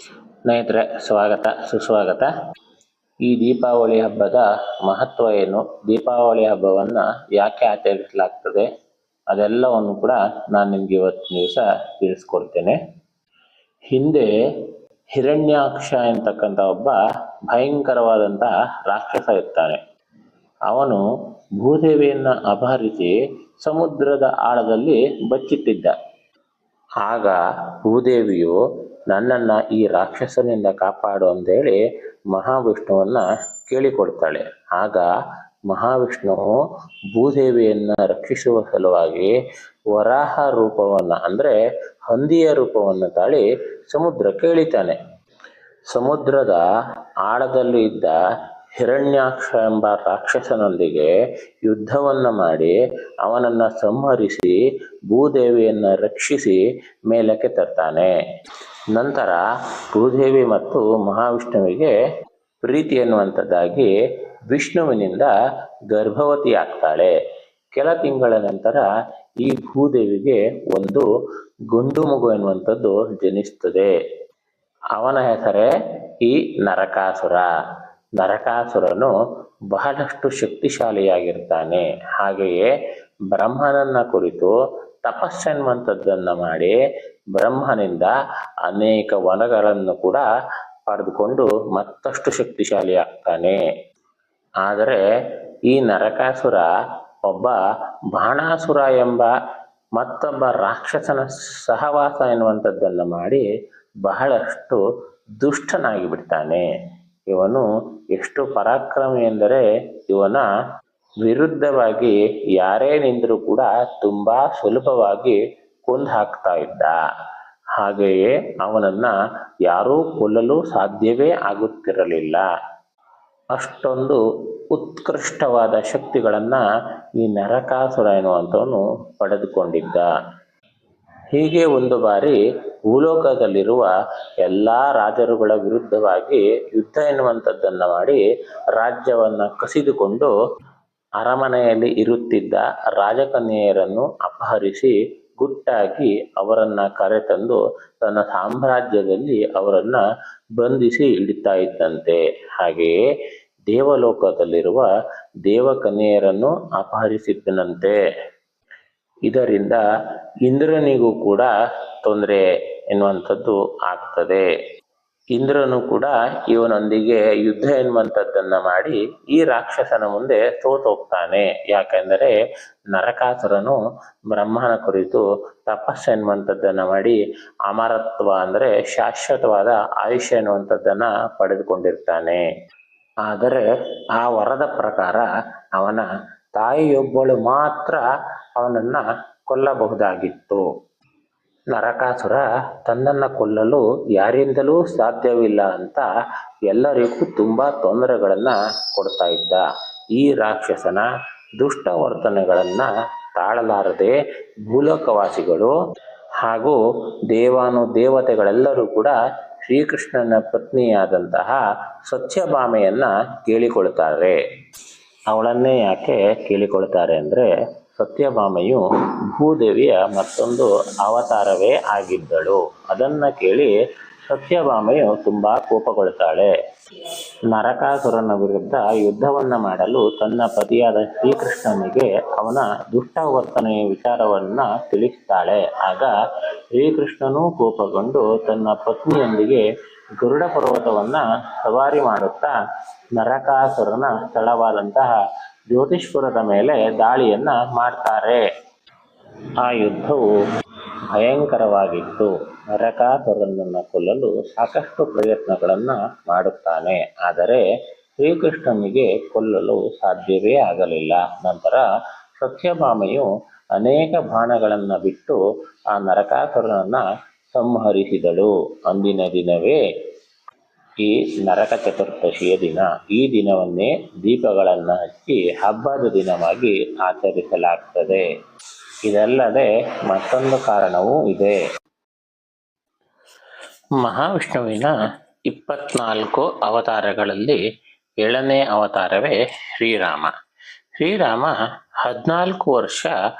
ಸ್ನೇಹಿತರೆ, ಸ್ವಾಗತ ಸುಸ್ವಾಗತ. ಈ ದೀಪಾವಳಿ ಹಬ್ಬದ ಮಹತ್ವ ಏನು, ದೀಪಾವಳಿ ಹಬ್ಬವನ್ನು ಯಾಕೆ ಆಚರಿಸಲಾಗ್ತದೆ, ಅದೆಲ್ಲವನ್ನು ಕೂಡ ನಾನು ನಿಮಗೆ ಇವತ್ತಿನ ದಿವಸ ತಿಳಿಸ್ಕೊಡ್ತೇನೆ. ಹಿಂದೆ ಹಿರಣ್ಯಾಕ್ಷ ಎಂತಕ್ಕಂಥ ಒಬ್ಬ ಭಯಂಕರವಾದಂತಹ ರಾಕ್ಷಸ ಇರ್ತಾನೆ. ಅವನು ಭೂದೇವಿಯನ್ನು ಅಪಹರಿಸಿ ಸಮುದ್ರದ ಆಳದಲ್ಲಿ ಬಚ್ಚಿಟ್ಟಿದ್ದ. ಆಗ ಭೂದೇವಿಯು ನನ್ನನ್ನು ಈ ರಾಕ್ಷಸನಿಂದ ಕಾಪಾಡು ಅಂತೇಳಿ ಮಹಾವಿಷ್ಣುವನ್ನ ಕೇಳಿಕೊಡ್ತಾಳೆ. ಆಗ ಮಹಾವಿಷ್ಣುವು ಭೂದೇವಿಯನ್ನು ರಕ್ಷಿಸುವ ಸಲುವಾಗಿ ವರಾಹ ರೂಪವನ್ನು ಅಂದರೆ ಹಂದಿಯ ರೂಪವನ್ನು ತಾಳಿ ಸಮುದ್ರಕ್ಕೆ ಇಳಿತಾನೆ. ಸಮುದ್ರದ ಆಳದಲ್ಲಿ ಇದ್ದ ಹಿರಣ್ಯಾಕ್ಷ ಎಂಬ ರಾಕ್ಷಸನೊಂದಿಗೆ ಯುದ್ಧವನ್ನು ಮಾಡಿ ಅವನನ್ನು ಸಂಹರಿಸಿ ಭೂದೇವಿಯನ್ನು ರಕ್ಷಿಸಿ ಮೇಲಕ್ಕೆ ತರ್ತಾನೆ. ನಂತರ ಭೂದೇವಿ ಮತ್ತು ಮಹಾವಿಷ್ಣುವಿಗೆ ಪ್ರೀತಿ ಎನ್ನುವಂಥದ್ದಾಗಿ ವಿಷ್ಣುವಿನಿಂದ ಗರ್ಭವತಿ ಆಗ್ತಾಳೆ. ಕೆಲ ತಿಂಗಳ ನಂತರ ಈ ಭೂದೇವಿಗೆ ಒಂದು ಗಂಡು ಮಗು ಎನ್ನುವಂಥದ್ದು ಜನಿಸ್ತದೆ. ಅವನ ಹೆಸರೇ ಈ ನರಕಾಸುರ. ನರಕಾಸುರನು ಬಹಳಷ್ಟು ಶಕ್ತಿಶಾಲಿಯಾಗಿರ್ತಾನೆ. ಹಾಗೆಯೇ ಬ್ರಹ್ಮನನ್ನ ಕುರಿತು ತಪಸ್ಸೆನ್ನುವಂಥದ್ದನ್ನು ಮಾಡಿ ಬ್ರಹ್ಮನಿಂದ ಅನೇಕ ವರಗಳನ್ನು ಕೂಡ ಪಡೆದುಕೊಂಡು ಮತ್ತಷ್ಟು ಶಕ್ತಿಶಾಲಿ ಆಗ್ತಾನೆ. ಆದರೆ ಈ ನರಕಾಸುರ ಒಬ್ಬ ಬಾಣಾಸುರ ಎಂಬ ಮತ್ತೊಬ್ಬ ರಾಕ್ಷಸನ ಸಹವಾಸ ಎನ್ನುವಂಥದ್ದನ್ನು ಮಾಡಿ ಬಹಳಷ್ಟು ದುಷ್ಟನಾಗಿ ಬಿಡ್ತಾನೆ. ಇವನು ಎಷ್ಟು ಪರಾಕ್ರಮಿ ಎಂದರೆ ಇವನ ವಿರುದ್ಧವಾಗಿ ಯಾರೇ ನಿಂತರೂ ಕೂಡ ತುಂಬಾ ಸುಲಭವಾಗಿ ಕೊಂದು ಹಾಕ್ತಾ ಇದ್ದ. ಹಾಗೆಯೇ ಅವನನ್ನ ಯಾರೂ ಕೊಲ್ಲಲು ಸಾಧ್ಯವೇ ಆಗುತ್ತಿರಲಿಲ್ಲ. ಅಷ್ಟೊಂದು ಉತ್ಕೃಷ್ಟವಾದ ಶಕ್ತಿಗಳನ್ನ ಈ ನರಕಾಸುರ ಎನ್ನುವಂಥವನು ಪಡೆದುಕೊಂಡಿದ್ದ. ಹೀಗೆ ಒಂದು ಬಾರಿ ಭೂಲೋಕದಲ್ಲಿರುವ ಎಲ್ಲ ರಾಜರುಗಳ ವಿರುದ್ಧವಾಗಿ ಯುದ್ಧ ಎನ್ನುವಂಥದ್ದನ್ನು ಮಾಡಿ ರಾಜ್ಯವನ್ನು ಕಸಿದುಕೊಂಡು ಅರಮನೆಯಲ್ಲಿ ಇರುತ್ತಿದ್ದ ರಾಜಕನ್ಯೆಯರನ್ನು ಅಪಹರಿಸಿ ಗುಟ್ಟಾಗಿ ಅವರನ್ನು ಕರೆತಂದು ತನ್ನ ಸಾಮ್ರಾಜ್ಯದಲ್ಲಿ ಅವರನ್ನು ಬಂಧಿಸಿ ಇಡ್ತಾ ಇದ್ದಂತೆ. ಹಾಗೆಯೇ ದೇವಲೋಕದಲ್ಲಿರುವ ದೇವಕನ್ಯೆಯರನ್ನು ಅಪಹರಿಸಿದ್ದನಂತೆ. ಇದರಿಂದ ಇಂದ್ರನಿಗೂ ಕೂಡ ತೊಂದರೆ ಎನ್ನುವಂಥದ್ದು ಆಗ್ತದೆ. ಇಂದ್ರನು ಕೂಡ ಇವನೊಂದಿಗೆ ಯುದ್ಧ ಎನ್ನುವಂಥದ್ದನ್ನು ಮಾಡಿ ಈ ರಾಕ್ಷಸನ ಮುಂದೆ ಸೋತೋಗ್ತಾನೆ. ಯಾಕೆಂದರೆ ನರಕಾಸುರನು ಬ್ರಹ್ಮನ ಕುರಿತು ತಪಸ್ಸು ಎನ್ನುವಂಥದ್ದನ್ನು ಮಾಡಿ ಅಮರತ್ವ ಅಂದರೆ ಶಾಶ್ವತವಾದ ಆಯುಷ್ಯ ಎನ್ನುವಂಥದ್ದನ್ನು ಪಡೆದುಕೊಂಡಿರ್ತಾನೆ. ಆದರೆ ಆ ವರದ ಪ್ರಕಾರ ಅವನ ತಾಯಿಯೊಬ್ಬಳು ಮಾತ್ರ ಅವನನ್ನ ಕೊಲ್ಲಬಹುದಾಗಿತ್ತು. ನರಕಾಸುರ ತನ್ನನ್ನು ಕೊಲ್ಲಲು ಯಾರಿಂದಲೂ ಸಾಧ್ಯವಿಲ್ಲ ಅಂತ ಎಲ್ಲರಿಗೂ ತುಂಬಾ ತೊಂದರೆಗಳನ್ನ ಕೊಡ್ತಾ ಇದ್ದ. ಈ ರಾಕ್ಷಸನ ದುಷ್ಟ ವರ್ತನೆಗಳನ್ನ ತಾಳಲಾರದೆ ಭೂಲೋಕವಾಸಿಗಳು ಹಾಗೂ ದೇವತೆಗಳೆಲ್ಲರೂ ಕೂಡ ಶ್ರೀಕೃಷ್ಣನ ಪತ್ನಿಯಾದಂತಹ ಸತ್ಯಭಾಮೆಯನ್ನ ಕೇಳಿಕೊಳ್ತಾರೆ. ಅವಳನ್ನೇ ಯಾಕೆ ಕೇಳಿಕೊಳ್ತಾರೆ ಅಂದರೆ ಸತ್ಯಭಾಮೆಯು ಭೂದೇವಿಯ ಮತ್ತೊಂದು ಅವತಾರವೇ ಆಗಿದ್ದಳು. ಅದನ್ನು ಕೇಳಿ ಸತ್ಯಭಾಮೆಯು ತುಂಬ ಕೋಪಗೊಳ್ತಾಳೆ. ನರಕಾಸುರನ ವಿರುದ್ಧ ಯುದ್ಧವನ್ನು ಮಾಡಲು ತನ್ನ ಪತಿಯಾದ ಶ್ರೀಕೃಷ್ಣನಿಗೆ ಅವನ ದುಷ್ಟ ವರ್ತನೆಯ ವಿಚಾರವನ್ನು ತಿಳಿಸ್ತಾಳೆ. ಆಗ ಶ್ರೀಕೃಷ್ಣನೂ ಕೋಪಗೊಂಡು ತನ್ನ ಪತ್ನಿಯೊಂದಿಗೆ ಗರುಡ ಪರ್ವತವನ್ನು ಸವಾರಿ ಮಾಡುತ್ತಾ ನರಕಾಸುರನ ಸ್ಥಳವಾದಂತಹ ಜ್ಯೋತಿಷ್ಪುರದ ಮೇಲೆ ದಾಳಿಯನ್ನ ಮಾಡ್ತಾರೆ. ಆ ಯುದ್ಧವು ಭಯಂಕರವಾಗಿತ್ತು. ನರಕಾಸುರನನ್ನು ಕೊಲ್ಲಲು ಸಾಕಷ್ಟು ಪ್ರಯತ್ನಗಳನ್ನು ಮಾಡುತ್ತಾನೆ. ಆದರೆ ಶ್ರೀಕೃಷ್ಣನಿಗೆ ಕೊಲ್ಲಲು ಸಾಧ್ಯವೇ ಆಗಲಿಲ್ಲ. ನಂತರ ಸತ್ಯಭಾಮೆಯು ಅನೇಕ ಬಾಣಗಳನ್ನು ಬಿಟ್ಟು ಆ ನರಕಾಸುರನನ್ನ ಸಂಹರಿಸಿದಳು. ಅಂದಿನ ದಿನವೇ ಈ ನರಕ ಚತುರ್ದಶಿಯ ದಿನ. ಈ ದಿನವನ್ನೇ ದೀಪಗಳನ್ನು ಹಚ್ಚಿ ಹಬ್ಬದ ದಿನವಾಗಿ ಆಚರಿಸಲಾಗ್ತದೆ. ಇದಲ್ಲದೆ ಮತ್ತೊಂದು ಕಾರಣವೂ ಇದೆ. ಮಹಾವಿಷ್ಣುವಿನ 24 ಅವತಾರಗಳಲ್ಲಿ 7ನೇ ಅವತಾರವೇ ಶ್ರೀರಾಮ. ಶ್ರೀರಾಮ 14 ವರ್ಷ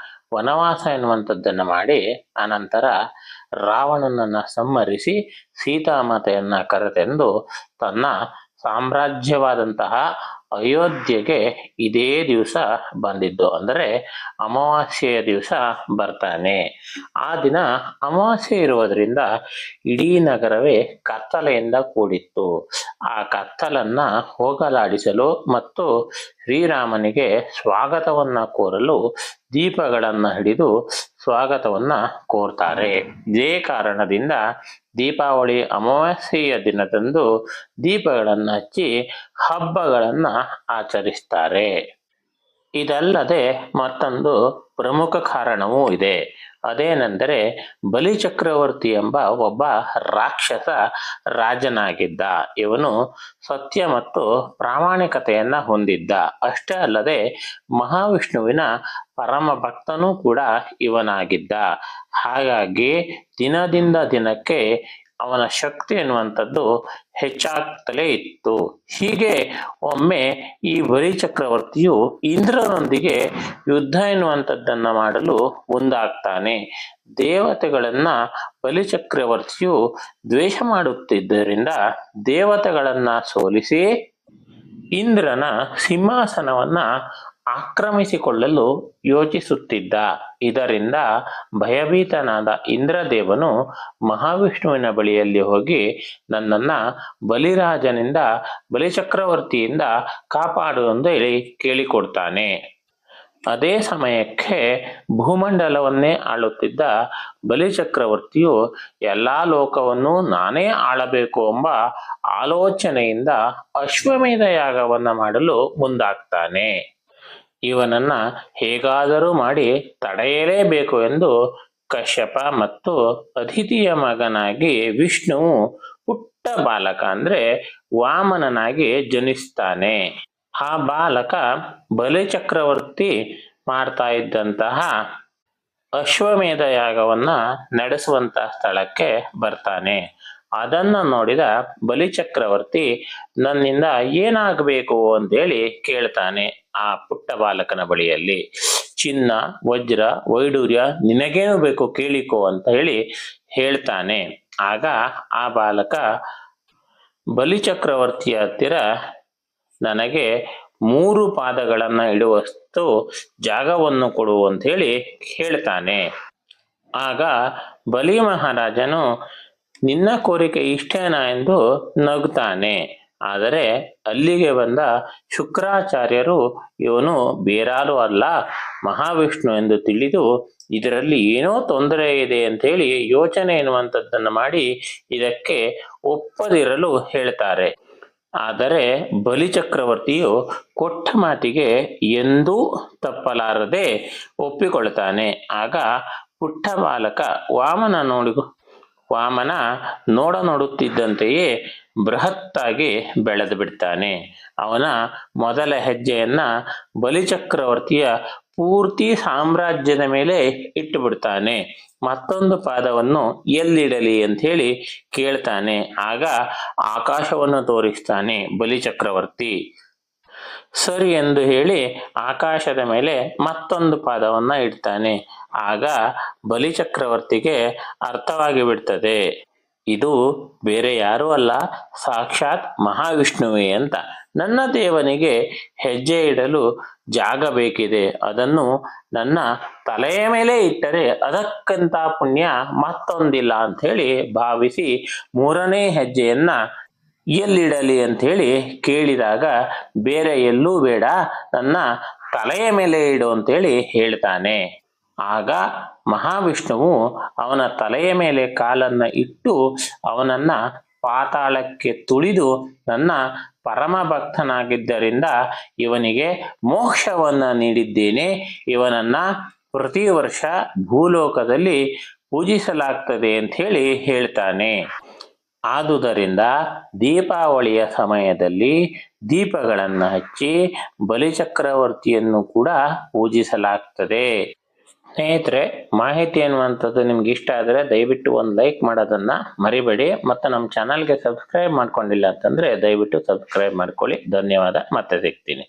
ವನವಾಸ ಎನ್ನುವಂಥದ್ದನ್ನು ಮಾಡಿ ಅನಂತರ ರಾವಣನನ್ನ ಸಂಹರಿಸಿ ಸೀತಾಮಾತೆಯನ್ನ ಕರೆತೆಂದು ತನ್ನ ಸಾಮ್ರಾಜ್ಯವಾದಂತಹ ಅಯೋಧ್ಯೆಗೆ ಇದೇ ದಿವಸ ಬಂದಿದ್ದು, ಅಂದರೆ ಅಮಾವಾಸ್ಯೆಯ ದಿವಸ ಬರ್ತಾನೆ. ಆ ದಿನ ಅಮಾವಾಸ್ಯೆ ಇರುವುದರಿಂದ ಇಡೀ ನಗರವೇ ಕತ್ತಲೆಯಿಂದ ಕೂಡಿತ್ತು. ಆ ಕತ್ತಲನ್ನ ಹೋಗಲಾಡಿಸಲು ಮತ್ತು ಶ್ರೀರಾಮನಿಗೆ ಸ್ವಾಗತವನ್ನ ಕೋರಲು ದೀಪಗಳನ್ನ ಹಿಡಿದು ಸ್ವಾಗತವನ್ನ ಕೋರ್ತಾರೆ. ಇದೇ ಕಾರಣದಿಂದ ದೀಪಾವಳಿ ಅಮಾವಾಸ್ಯೆಯ ದಿನದಂದು ದೀಪಗಳನ್ನ ಹಚ್ಚಿ ಹಬ್ಬಗಳನ್ನ ಆಚರಿಸ್ತಾರೆ. ಇದಲ್ಲದೆ ಮತ್ತೊಂದು ಪ್ರಮುಖ ಕಾರಣವೂ ಇದೆ. ಅದೇನೆಂದರೆ ಬಲಿಚಕ್ರವರ್ತಿ ಎಂಬ ಒಬ್ಬ ರಾಕ್ಷಸ ರಾಜನಾಗಿದ್ದ. ಇವನು ಸತ್ಯ ಮತ್ತು ಪ್ರಾಮಾಣಿಕತೆಯನ್ನ ಹೊಂದಿದ್ದ. ಅಷ್ಟೇ ಅಲ್ಲದೆ ಮಹಾವಿಷ್ಣುವಿನ ಪರಮ ಭಕ್ತನೂ ಕೂಡ ಇವನಾಗಿದ್ದ. ಹಾಗಾಗಿ ದಿನದಿಂದ ದಿನಕ್ಕೆ ಅವನ ಶಕ್ತಿ ಎನ್ನುವಂಥದ್ದು ಹೆಚ್ಚಾಗ್ತಲೇ ಇತ್ತು. ಹೀಗೆ ಒಮ್ಮೆ ಈ ಬಲಿಚಕ್ರವರ್ತಿಯು ಇಂದ್ರನೊಂದಿಗೆ ಯುದ್ಧ ಎನ್ನುವಂಥದ್ದನ್ನ ಮಾಡಲು ಮುಂದಾಗ್ತಾನೆ. ದೇವತೆಗಳನ್ನ ಬಲಿಚಕ್ರವರ್ತಿಯು ದ್ವೇಷ ಮಾಡುತ್ತಿದ್ದರಿಂದ ದೇವತೆಗಳನ್ನ ಸೋಲಿಸಿ ಇಂದ್ರನ ಸಿಂಹಾಸನವನ್ನ ಆಕ್ರಮಿಸಿಕೊಳ್ಳಲು ಯೋಚಿಸುತ್ತಿದ್ದ. ಇದರಿಂದ ಭಯಭೀತನಾದ ಇಂದ್ರದೇವನು ಮಹಾವಿಷ್ಣುವಿನ ಬಳಿಯಲ್ಲಿ ಹೋಗಿ ನನ್ನನ್ನ ಬಲಿರಾಜನಿಂದ ಬಲಿಚಕ್ರವರ್ತಿಯಿಂದ ಕಾಪಾಡು ಎಂದು ಹೇಳಿ ಕೇಳಿಕೊಡ್ತಾನೆ. ಅದೇ ಸಮಯಕ್ಕೆ ಭೂಮಂಡಲವನ್ನೇ ಆಳುತ್ತಿದ್ದ ಬಲಿಚಕ್ರವರ್ತಿಯು ಎಲ್ಲಾ ಲೋಕವನ್ನು ನಾನೇ ಆಳಬೇಕು ಎಂಬ ಆಲೋಚನೆಯಿಂದ ಅಶ್ವಮೇಧ ಯಾಗವನ್ನ ಮಾಡಲು ಮುಂದಾಗ್ತಾನೆ. ಇವನನ್ನ ಹೇಗಾದರೂ ಮಾಡಿ ತಡೆಯಲೇಬೇಕು ಎಂದು ಕಶ್ಯಪ ಮತ್ತು ಅದಿತಿಯ ಮಗನಾಗಿ ವಿಷ್ಣುವು ಪುಟ್ಟ ಬಾಲಕ ಅಂದ್ರೆ ವಾಮನನಾಗಿ ಜನಿಸ್ತಾನೆ. ಆ ಬಾಲಕ ಬಲಿಚಕ್ರವರ್ತಿ ಮಾಡ್ತಾ ಇದ್ದಂತಹ ಅಶ್ವಮೇಧ ಯಾಗವನ್ನ ನಡೆಸುವಂತಹ ಸ್ಥಳಕ್ಕೆ ಬರ್ತಾನೆ. ಅದನ್ನ ನೋಡಿದ ಬಲಿಚಕ್ರವರ್ತಿ ನನ್ನಿಂದ ಏನಾಗಬೇಕು ಅಂತೇಳಿ ಕೇಳ್ತಾನೆ ಆ ಪುಟ್ಟ ಬಾಲಕನ ಬಳಿಯಲ್ಲಿ. ಚಿನ್ನ, ವಜ್ರ, ವೈಡೂರ್ಯ ನಿನಗೇನು ಬೇಕು ಕೇಳಿಕೋ ಅಂತ ಹೇಳಿ ಹೇಳ್ತಾನೆ. ಆಗ ಆ ಬಾಲಕ ಬಲಿಚಕ್ರವರ್ತಿಯ ಹತ್ತಿರ ನನಗೆ 3 ಪಾದಗಳನ್ನ ಇಡುವಷ್ಟು ಜಾಗವನ್ನು ಕೊಡು ಅಂತ ಹೇಳಿ ಹೇಳ್ತಾನೆ. ಆಗ ಬಲಿ ಮಹಾರಾಜನು ನಿನ್ನ ಕೋರಿಕೆ ಇಷ್ಟೇನಾ ಎಂದು ನಗುತ್ತಾನೆ. ಆದರೆ ಅಲ್ಲಿಗೆ ಬಂದ ಶುಕ್ರಾಚಾರ್ಯರು ಇವನು ಬೇರಾರು ಅಲ್ಲ ಮಹಾವಿಷ್ಣು ಎಂದು ತಿಳಿದು ಇದರಲ್ಲಿ ಏನೋ ತೊಂದರೆ ಇದೆ ಅಂತ ಹೇಳಿ ಯೋಚನೆ ಎನ್ನುವಂಥದ್ದನ್ನು ಮಾಡಿ ಇದಕ್ಕೆ ಒಪ್ಪದಿರಲು ಹೇಳ್ತಾರೆ. ಆದರೆ ಬಲಿಚಕ್ರವರ್ತಿಯು ಕೊಟ್ಟ ಮಾತಿಗೆ ಎಂದೂ ತಪ್ಪಲಾರದೆ ಒಪ್ಪಿಕೊಳ್ತಾನೆ. ಆಗ ಪುಟ್ಟ ಬಾಲಕ ವಾಮನ ನೋಡುತ್ತಿದ್ದಂತೆಯೇ ಬೃಹತ್ತಾಗಿ ಬೆಳೆದು ಬಿಡ್ತಾನೆ. ಅವನ ಮೊದಲ ಹೆಜ್ಜೆಯನ್ನ ಬಲಿಚಕ್ರವರ್ತಿಯ ಪೂರ್ತಿ ಸಾಮ್ರಾಜ್ಯದ ಮೇಲೆ ಇಟ್ಟು ಬಿಡ್ತಾನೆ. ಮತ್ತೊಂದು ಪಾದವನ್ನು ಎಲ್ಲಿಡಲಿ ಅಂತ ಹೇಳಿ ಕೇಳ್ತಾನೆ. ಆಗ ಆಕಾಶವನ್ನು ತೋರಿಸ್ತಾನೆ ಬಲಿಚಕ್ರವರ್ತಿ. ಸರಿ ಎಂದು ಹೇಳಿ ಆಕಾಶದ ಮೇಲೆ ಮತ್ತೊಂದು ಪಾದವನ್ನ ಇಡ್ತಾನೆ. ಆಗ ಬಲಿಚಕ್ರವರ್ತಿಗೆ ಅರ್ಥವಾಗಿ ಬಿಡ್ತದೆ, ಇದು ಬೇರೆ ಯಾರೂ ಅಲ್ಲ ಸಾಕ್ಷಾತ್ ಮಹಾವಿಷ್ಣುವೇ ಅಂತ. ನನ್ನ ದೇವನಿಗೆ ಹೆಜ್ಜೆ ಇಡಲು ಜಾಗ ಬೇಕಿದೆ, ಅದನ್ನು ನನ್ನ ತಲೆಯ ಮೇಲೆ ಇಟ್ಟರೆ ಅದಕ್ಕಂತ ಪುಣ್ಯ ಮತ್ತೊಂದಿಲ್ಲ ಅಂತ ಹೇಳಿ ಭಾವಿಸಿ 3ನೇ ಹೆಜ್ಜೆಯನ್ನ ಎಲ್ಲಿಡಲಿ ಅಂತ ಹೇಳಿ ಕೇಳಿದಾಗ ಬೇರೆ ಎಲ್ಲೂ ಬೇಡ, ನನ್ನ ತಲೆಯ ಮೇಲೆ ಇಡು ಅಂತೇಳಿ ಹೇಳ್ತಾನೆ. ಆಗ ಮಹಾವಿಷ್ಣುವು ಅವನ ತಲೆಯ ಮೇಲೆ ಕಾಲನ್ನ ಇಟ್ಟು ಅವನನ್ನ ಪಾತಾಳಕ್ಕೆ ತುಳಿದು ನನ್ನ ಪರಮ ಭಕ್ತನಾಗಿದ್ದರಿಂದ ಇವನಿಗೆ ಮೋಕ್ಷವನ್ನ ನೀಡಿದ್ದೇನೆ, ಇವನನ್ನ ಪ್ರತಿ ವರ್ಷ ಭೂಲೋಕದಲ್ಲಿ ಪೂಜಿಸಲಾಗ್ತದೆ ಅಂತ ಹೇಳಿ ಹೇಳ್ತಾನೆ. ಆದುದರಿಂದ ದೀಪಾವಳಿಯ ಸಮಯದಲ್ಲಿ ದೀಪಗಳನ್ನು ಹಚ್ಚಿ ಬಲಿಚಕ್ರವರ್ತಿಯನ್ನು ಕೂಡ ಪೂಜಿಸಲಾಗ್ತದೆ. ಸ್ನೇಹಿತರೆ, ಮಾಹಿತಿ ಅನ್ನುವಂಥದ್ದು ನಿಮ್ಗೆ ಇಷ್ಟ ಆದರೆ ದಯವಿಟ್ಟು ಒಂದು ಲೈಕ್ ಮಾಡೋದನ್ನ ಮರಿಬೇಡಿ. ಮತ್ತು ನಮ್ಮ ಚಾನಲ್ಗೆ ಸಬ್ಸ್ಕ್ರೈಬ್ ಮಾಡ್ಕೊಂಡಿಲ್ಲ ಅಂತಂದ್ರೆ ದಯವಿಟ್ಟು ಸಬ್ಸ್ಕ್ರೈಬ್ ಮಾಡ್ಕೊಳ್ಳಿ. ಧನ್ಯವಾದ. ಮತ್ತೆ ಸಿಗ್ತೀನಿ.